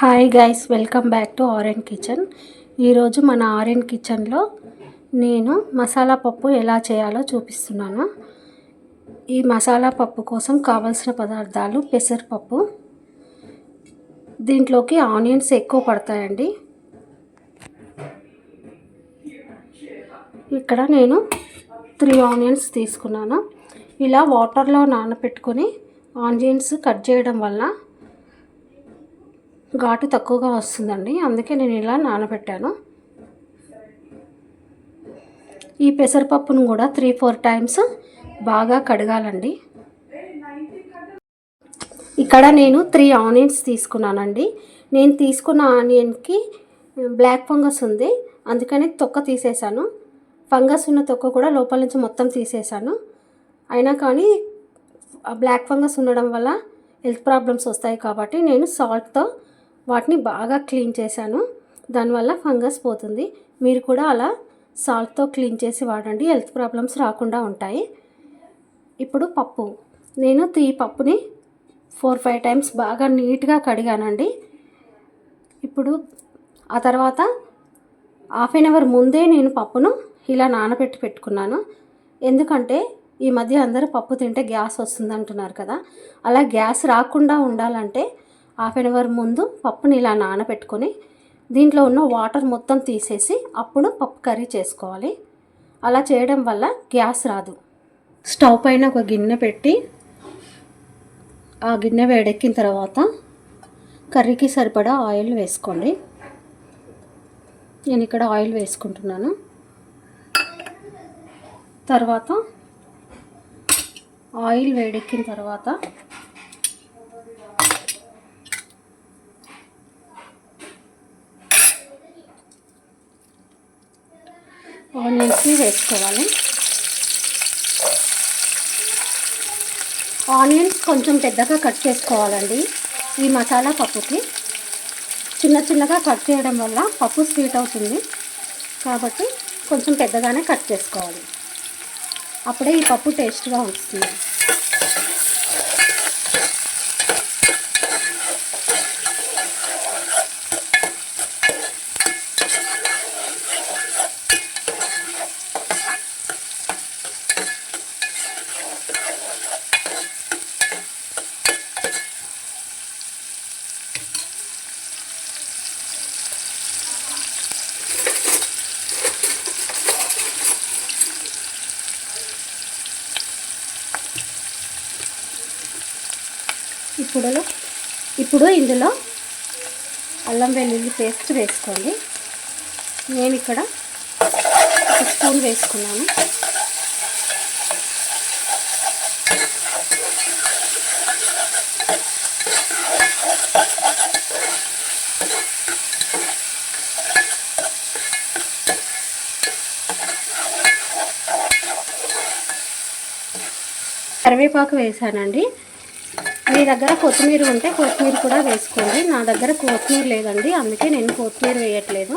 Hi guys, welcome back to RN kitchen. ఈరోజు మన RN కిచెన్లో నేను మసాలా పప్పు ఎలా చేయాలో చూపిస్తున్నాను. ఈ మసాలా పప్పు కోసం కావలసిన పదార్థాలు: పెసరపప్పు, దీంట్లోకి ఆనియన్స్ ఎక్కువ పడతాయండి. ఇక్కడ నేను 3 ఆనియన్స్ తీసుకున్నాను. ఇలా వాటర్లో నానబెట్టుకొని ఆనియన్స్ కట్ చేయడం వల్ల ఘాటు తక్కువగా వస్తుందండి, అందుకే నేను ఇలా నానబెట్టాను. ఈ పెసరపప్పును కూడా 3-4 టైమ్స్ బాగా కడగాలండి. ఇక్కడ నేను 3 ఆనియన్స్ తీసుకున్నానండి. నేను తీసుకున్న ఆనియన్కి బ్లాక్ ఫంగస్ ఉంది, అందుకని తొక్క తీసేసాను. ఫంగస్ ఉన్న తొక్క కూడా లోపల నుంచి మొత్తం తీసేసాను. అయినా కానీ బ్లాక్ ఫంగస్ ఉండడం వల్ల హెల్త్ ప్రాబ్లమ్స్ వస్తాయి కాబట్టి నేను సాల్ట్తో వాటిని బాగా క్లీన్ చేశాను. దానివల్ల ఫంగస్ పోతుంది. మీరు కూడా అలా సాల్ట్తో క్లీన్ చేసి వాడండి, హెల్త్ ప్రాబ్లమ్స్ రాకుండా ఉంటాయి. ఇప్పుడు పప్పు, నేను ఈ పప్పుని 4-5 టైమ్స్ బాగా నీట్గా కడిగానండి. ఇప్పుడు ఆ తర్వాత హాఫ్ అన్ అవర్ ముందే నేను పప్పును ఇలా నానబెట్టి పెట్టుకున్నాను. ఎందుకంటే ఈ మధ్య అందరూ పప్పు తింటే గ్యాస్ వస్తుంది అంటున్నారు కదా, అలా గ్యాస్ రాకుండా ఉండాలంటే హాఫ్ అన్ అవర్ ముందు పప్పుని ఇలా నానబెట్టుకొని దీంట్లో ఉన్న వాటర్ మొత్తం తీసేసి అప్పుడు పప్పు కర్రీ చేసుకోవాలి. అలా చేయడం వల్ల గ్యాస్ రాదు. స్టవ్ పైన ఒక గిన్నె పెట్టి ఆ గిన్నె వేడెక్కిన తర్వాత కర్రీకి సరిపడా ఆయిల్ వేసుకోండి. నేను ఇక్కడ ఆయిల్ వేసుకుంటున్నాను. తర్వాత ఆయిల్ వేడెక్కిన తర్వాత ఆనియన్స్ని వేసుకోవాలి. ఆనియన్స్ కొంచెం పెద్దగా కట్ చేసుకోవాలండి. ఈ మసాలా పప్పుకి చిన్న చిన్నగా కట్ చేయడం వల్ల పప్పు స్వీట్ అవుతుంది, కాబట్టి కొంచెం పెద్దగానే కట్ చేసుకోవాలి. అప్పుడే ఈ పప్పు టేస్ట్గా వస్తుంది. ఇప్పుడు ఇందులో అల్లం వెల్లుల్లి పేస్ట్ వేసుకోండి. నేను ఇక్కడ 1 స్పూన్ వేసుకున్నాను. కరివేపాకు వేసానండి. మీ దగ్గర కొత్తిమీర ఉంటే కొత్తిమీర కూడా వేసుకోండి. నా దగ్గర కొత్తిమీర లేదండి, అందుకే నేను కొత్తిమీర వేయట్లేదు.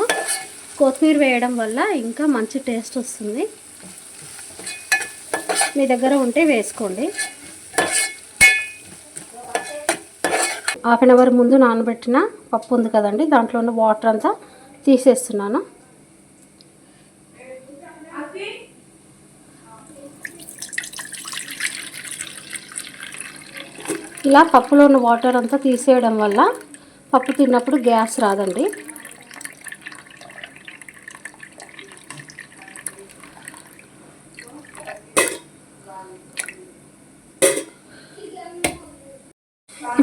కొత్తిమీర వేయడం వల్ల ఇంకా మంచి టేస్ట్ వస్తుంది. మీ దగ్గర ఉంటే వేసుకోండి. హాఫ్ అన్ అవర్ ముందు నానబెట్టిన పప్పు ఉంది కదండి, దాంట్లో ఉన్న వాటర్ అంతా తీసేస్తున్నాను. ఇలా పప్పులో ఉన్న వాటర్ అంతా తీసేయడం వల్ల పప్పు తిన్నప్పుడు గ్యాస్ రాదండి.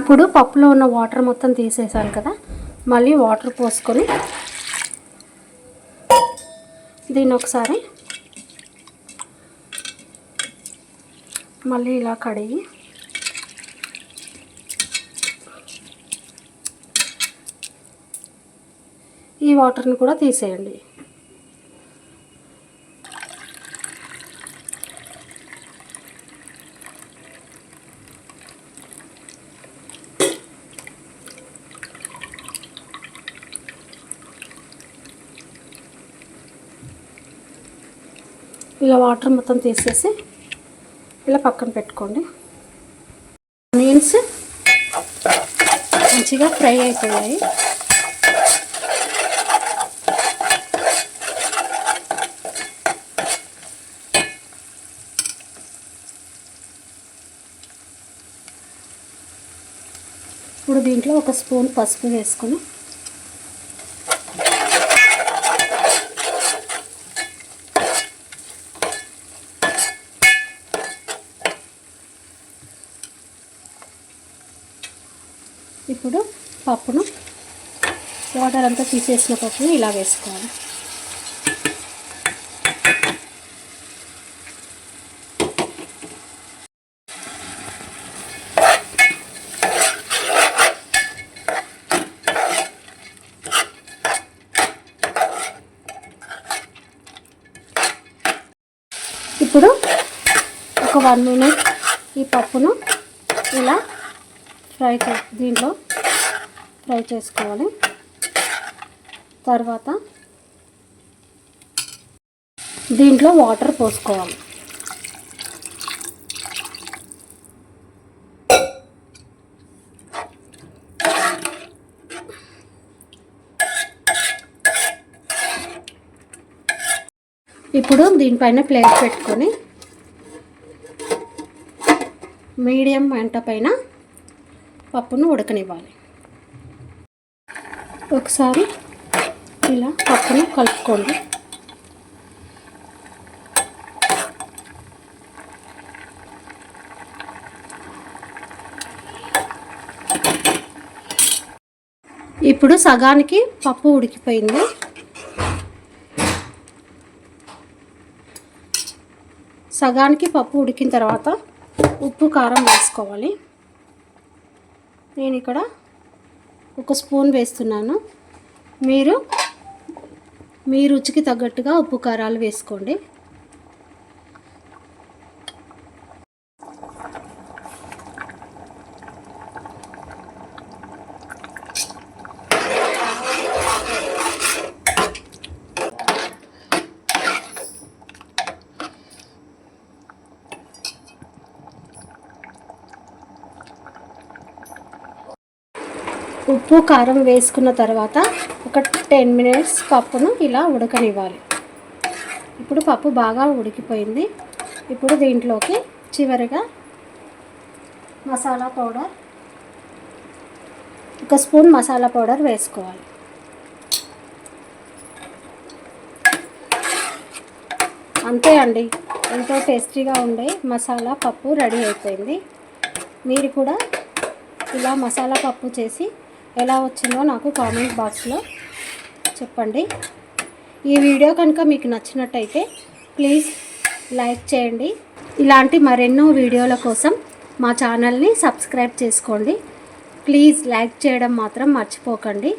ఇప్పుడు పప్పులో ఉన్న వాటర్ మొత్తం తీసేసాను కదా, మళ్ళీ వాటర్ పోసుకొని దీన్ని ఒకసారి మళ్ళీ ఇలా కడిగి ఈ వాటర్ని కూడా తీసేయండి. ఇలా వాటర్ మొత్తం తీసేసి ఇలా పక్కన పెట్టుకోండి. ఆనియన్స్ మంచిగా ఫ్రై అయిపోయాయి. ఇప్పుడు దీంట్లో ఒక స్పూన్ పసుపు వేసుకొని ఇప్పుడు పప్పును వాటర్ అంతా తీసేసిన పప్పును ఇలా వేసుకోవాలి. ఇప్పుడు ఒక 1 మినిట్ ఈ పప్పును ఇలా దీంట్లో ఫ్రై చేసుకోవాలి. తర్వాత దీంట్లో వాటర్ పోసుకోవాలి. ఇప్పుడు దీనిపైన ప్లేట్ పెట్టుకొని మీడియం మంట పైన పప్పును ఉడకనివ్వాలి. ఒకసారి ఇలా పప్పును కలుపుకోండి. ఇప్పుడు సగానికి పప్పు ఉడికిపోయింది. సగానికి పప్పు ఉడికిన తర్వాత ఉప్పు కారం వేసుకోవాలి. నేను ఇక్కడ 1 స్పూన్ వేస్తున్నాను. మీరు మీ రుచికి తగ్గట్టుగా ఉప్పు కారాలు వేసుకోండి. ఉప్పు కారం వేసుకున్న తర్వాత ఒక 10 మినిట్స్ పప్పును ఇలా ఉడకనివ్వాలి. ఇప్పుడు పప్పు బాగా ఉడికిపోయింది. ఇప్పుడు దీంట్లోకి చివరిగా masala powder 1 spoon masala powder వేసుకోవాలి. అంతే అండి, ఎంతో టేస్టీగా ఉండే మసాలా పప్పు రెడీ అయిపోయింది. మీరు కూడా ఇలా మసాలా పప్పు చేసి ఎలా వచ్చిందో నాకు కామెంట్ బాక్స్లో చెప్పండి. ఈ వీడియో కనుక మీకు నచ్చినట్టయితే ప్లీజ్ లైక్ చేయండి. ఇలాంటి మరెన్నో వీడియోల కోసం మా ఛానల్ని సబ్స్క్రైబ్ చేసుకోండి. ప్లీజ్ లైక్ చేయడం మాత్రం మర్చిపోకండి.